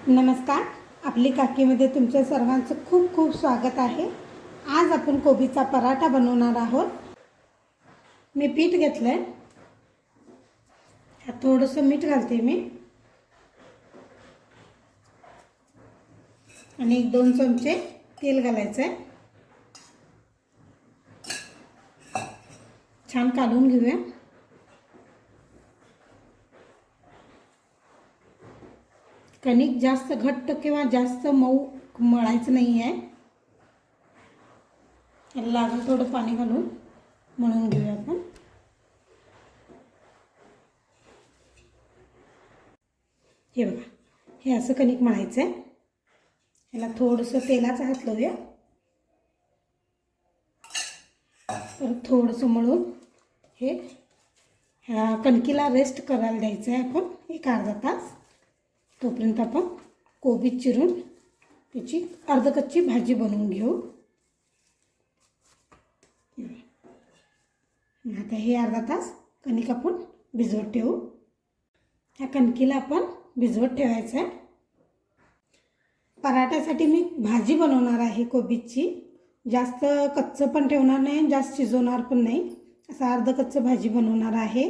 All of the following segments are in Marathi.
नमस्कार. आपली काकीमध्ये तुमच्या सर्वांचं खूप खूप स्वागत आहे. आज आपण कोबीचा पराठा बनवणार आहोत. मी पीठ घेतलं आहे. ह्यात थोडंसं मीठ घालते मी आणि 1-2 चमचे तेल घालायचं आहे. छान काढून घेऊया. कणिक जास्त घट्ट किंवा जास्त मऊ मळायचं नाही आहे. याला लागेल थोडं पाणी घालून मळून घेऊया आपण. हे बघा, हे असं कणिक मळायचं आहे. ह्याला थोडंसं तेलाचा हात लावूया. परत थोडंसं मळून हे ह्या कणकीला रेस्ट करायला द्यायचं आहे आपण 1-अर्धा तास. तोपर्यंत आपण कोबी चिरून त्याची अर्धकच्ची भाजी बनवून घेऊ. आता हे अर्धा तास कणिक आपण भिजवत ठेवू. ह्या कणकीला आपण भिजवत ठेवायचं आहे. पराठ्यासाठी मी भाजी बनवणार आहे कोबीची. जास्त कच्चं पण ठेवणार नाही, जास्त शिजवणार पण नाही. असं अर्धकच्चं भाजी बनवणार आहे.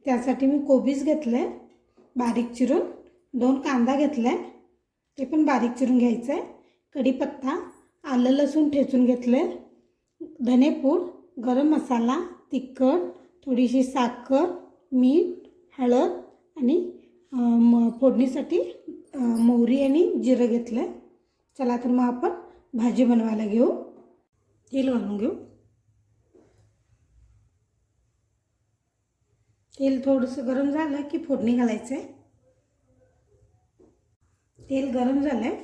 त्यासाठी मी कोबीज घेतलं आहे बारीक चिरून. 2 कांदा घेतला आहे, ते पण बारीक चिरून घ्यायचं आहे. कढीपत्ता, आलं लसूण ठेचून घेतलं आहे. धनेपूड, गरम मसाला, तिखट, थोडीशी साखर, मीठ, हळद आणि फोडणीसाठी मोहरी आणि जिरं घेतलं आहे. चला तर मग आपण भाजी बनवायला घेऊ. तेल घालून घेऊ. तेल थोडंसं गरम झालं की फोडणी घालायचं आहे. तेल गरम झालं आहे.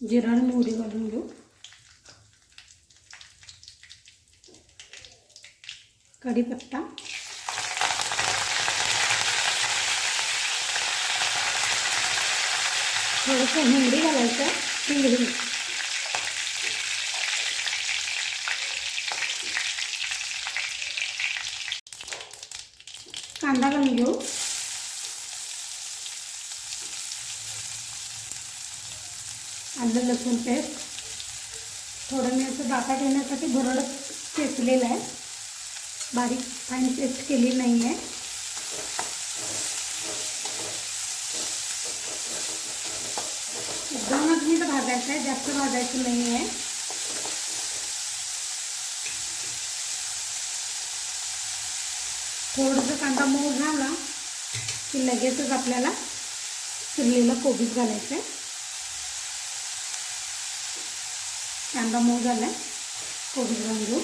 जिरं आणि मोहरी घालून घेऊ. कढीपत्ता, थोडंसं हिंगडी घालायचं आहे. हिंगडी, कांदा घालून घेऊ. आलं लसूण पेस्ट थोडं मी असं दाता घेण्यासाठी भरड चेचलेलं आहे. बारीक फाईन पेस्ट केली नाही आहे. एकदमच मीठ भाजायचं आहे, जास्त भाजायचं नाही आहे. थोडंसं कांदा मऊ झाला की लगेचच आपल्याला चिरलेलं कोबीज घालायचं आहे. कांदा मऊ झाला आहे, कोबीज घालून घेऊ.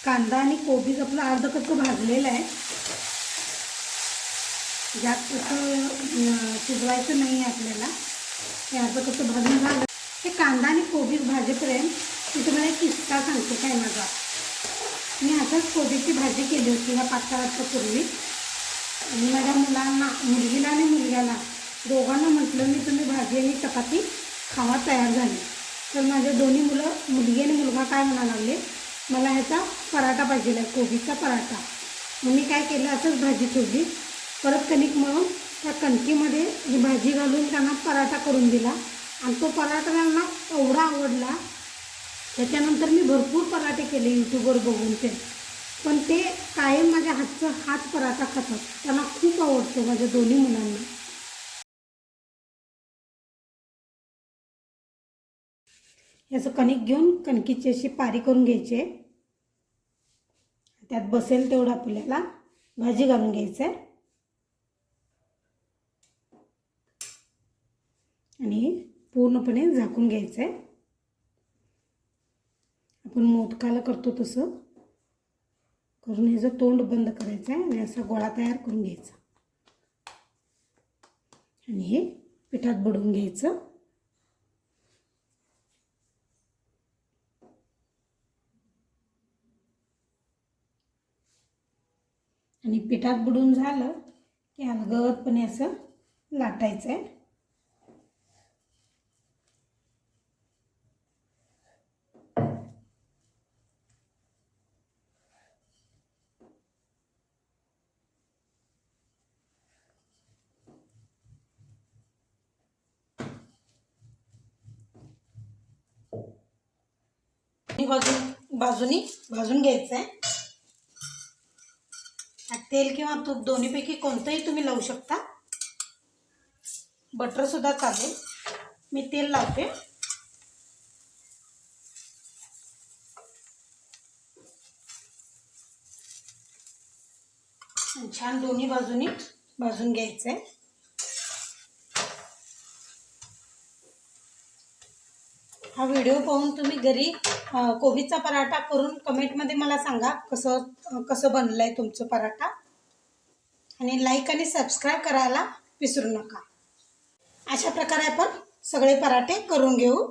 कांदा आणि कोबीज आपलं अर्धकच्चं भाजलेलं आहे. जास्त असं शिजवायचं नाही आहे आपल्याला. हे अर्धकच्चं भाजून झालं. हे कांदा आणि कोबीज भाजेपर्यंत मी तुम्हाला एक किस्सा सांगते काय माझा. मी असंच कोबीची भाजी केली होती ह्या 5-6 वर्षापूर्वी. आणि माझ्या मुलगीला आणि मुलग्याला दोघांना म्हटलं मी तुम्ही भाजी आणि चपाती खावा, तयार झाली. तर माझे दोन्ही मुलं, मुलगी आणि मुलगा, काय म्हणायला लागले, मला ह्याचा पराठा पाहिजे आहे, कोबीचा पराठा. मग मी काय केलं, असंच भाजी ठेवली. परत कणिक मळून त्या कणकीमध्ये ही भाजी घालून त्यांना पराठा करून दिला. आणि तो पराठा त्यांना एवढा आवडला. त्याच्यानंतर मी भरपूर पराठे केले यूट्यूबवर बघून ते. पण ते कायम माझ्या हाच पराठा खातात. त्यांना खूप आवडतो माझ्या दोन्ही मुलांना. याचं कणिक घेऊन कणकीची अशी पारी करून घ्यायची आहे. त्यात बसेल तेवढं आपल्याला भाजी घालून घ्यायचं आहे. आणि पूर्णपणे झाकून घ्यायचं आहे. आपण मोदकाला करतो तसं करून ह्याचं तोंड बंद करायचं आहे आणि असा गोळा तयार करून घ्यायचा. आणि हे पिठात बुडवून घ्यायचं. आणि पिठात बुडवून झालं की अलगदपणे असं लाटायचं आहे. बाजूनी भाजून घ्यायचं आहे. तेल किंवा तूप दोन्हीपैकी कोणतंही तुम्ही लावू शकता. बटर सुद्धा चालेल. मी तेल लावते. छान दोन्ही बाजूनी भाजून घ्यायचं आहे. हा व्हिडिओ पाहून तुम्ही घरी कोबीचा पराठा करून कमेंटमध्ये मला सांगा कसं बनलं आहे तुमचं पराठा. आणि लाईक आणि सबस्क्राईब करायला विसरू नका. अशा प्रकारे आपण सगळे पराठे करून घेऊ.